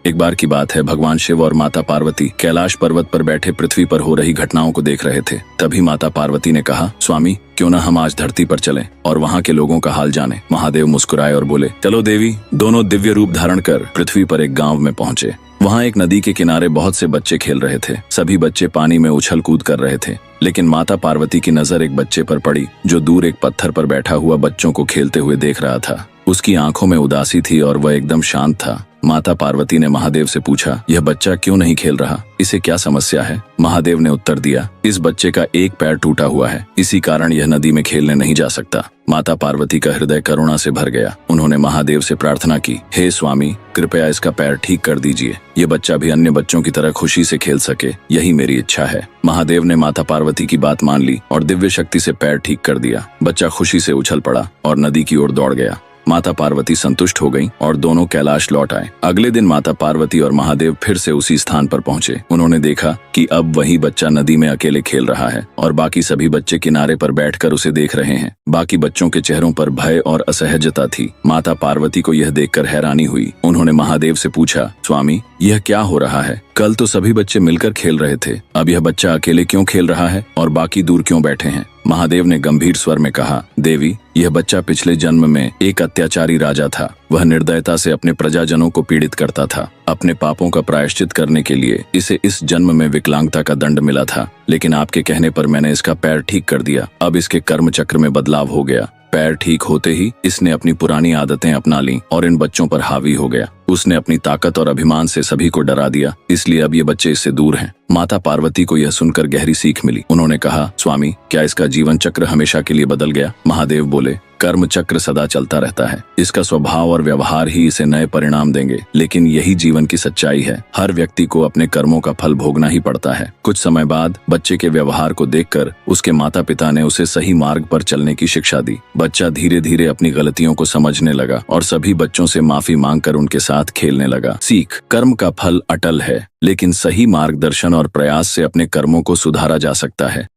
एक बार की बात है, भगवान शिव और माता पार्वती कैलाश पर्वत पर बैठे पृथ्वी पर हो रही घटनाओं को देख रहे थे। तभी माता पार्वती ने कहा, स्वामी क्यों न हम आज धरती पर चलें और वहाँ के लोगों का हाल जाने। महादेव मुस्कुराए और बोले, चलो देवी। दोनों दिव्य रूप धारण कर पृथ्वी पर एक गाँव में पहुँचे। वहाँ एक नदी के किनारे बहुत से बच्चे खेल रहे थे। सभी बच्चे पानी में उछल कूद कर रहे थे, लेकिन माता पार्वती की नजर एक बच्चे पर पड़ी जो दूर एक पत्थर पर बैठा हुआ बच्चों को खेलते हुए देख रहा था। उसकी आंखों में उदासी थी और वह एकदम शांत था। माता पार्वती ने महादेव से पूछा, यह बच्चा क्यों नहीं खेल रहा? इसे क्या समस्या है? महादेव ने उत्तर दिया, इस बच्चे का एक पैर टूटा हुआ है, इसी कारण यह नदी में खेलने नहीं जा सकता। माता पार्वती का हृदय करुणा से भर गया। उन्होंने महादेव से प्रार्थना की, हे स्वामी, कृपया इसका पैर ठीक कर दीजिए। ये बच्चा भी अन्य बच्चों की तरह खुशी से खेल सके, यही मेरी इच्छा है। महादेव ने माता पार्वती की बात मान ली और दिव्य शक्ति से पैर ठीक कर दिया। बच्चा खुशी से उछल पड़ा और नदी की ओर दौड़ गया। माता पार्वती संतुष्ट हो गईं और दोनों कैलाश लौट आए। अगले दिन माता पार्वती और महादेव फिर से उसी स्थान पर पहुंचे। उन्होंने देखा कि अब वही बच्चा नदी में अकेले खेल रहा है और बाकी सभी बच्चे किनारे पर बैठकर उसे देख रहे हैं। बाकी बच्चों के चेहरों पर भय और असहजता थी। माता पार्वती को यह देखकर हैरानी हुई। उन्होंने महादेव से पूछा, स्वामी यह क्या हो रहा है? कल तो सभी बच्चे मिलकर खेल रहे थे, अब यह बच्चा अकेले क्यों खेल रहा है और बाकी दूर क्यों बैठे हैं? महादेव ने गंभीर स्वर में कहा, देवी, यह बच्चा पिछले जन्म में एक अत्याचारी राजा था। वह निर्दयता से अपने प्रजाजनों को पीड़ित करता था। अपने पापों का प्रायश्चित करने के लिए इसे इस जन्म में विकलांगता का दंड मिला था, लेकिन आपके कहने पर मैंने इसका पैर ठीक कर दिया। अब इसके कर्म चक्र में बदलाव हो गया। पैर ठीक होते ही इसने अपनी पुरानी आदतें अपना लीं और इन बच्चों पर हावी हो गया। उसने अपनी ताकत और अभिमान से सभी को डरा दिया, इसलिए अब ये बच्चे इससे दूर हैं। माता पार्वती को यह सुनकर गहरी सीख मिली। उन्होंने कहा, स्वामी क्या इसका जीवन चक्र हमेशा के लिए बदल गया? महादेव बोले, कर्म चक्र सदा चलता रहता है। इसका स्वभाव और व्यवहार ही इसे नए परिणाम देंगे, लेकिन यही जीवन की सच्चाई है। हर व्यक्ति को अपने कर्मों का फल भोगना ही पड़ता है। कुछ समय बाद बच्चे के व्यवहार को देखकर उसके माता पिता ने उसे सही मार्ग पर चलने की शिक्षा दी। बच्चा धीरे धीरे अपनी गलतियों को समझने लगा और सभी बच्चों से माफी मांगकर उनके साथ खेलने लगा। सीख, कर्म का फल अटल है, लेकिन सही मार्गदर्शन और प्रयास से अपने कर्मों को सुधारा जा सकता है।